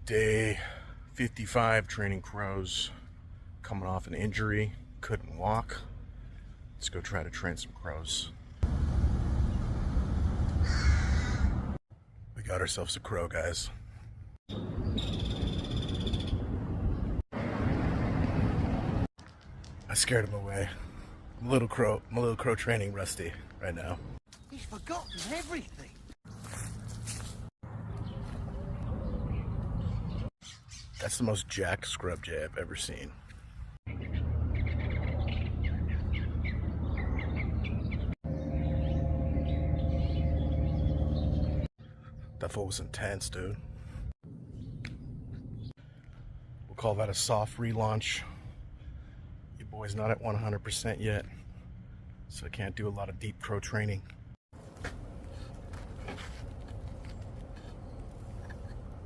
Day 55 training crows, coming off an injury, couldn't walk. Let's go try to train some crows. We got ourselves a crow, guys. I scared him away. I'm a little crow training rusty right now. He's forgotten everything. That's the most jacked scrub jay I've ever seen. That fool was intense, dude. We'll call that a soft relaunch. Your boy's not at 100% yet, so I can't do a lot of deep crow training.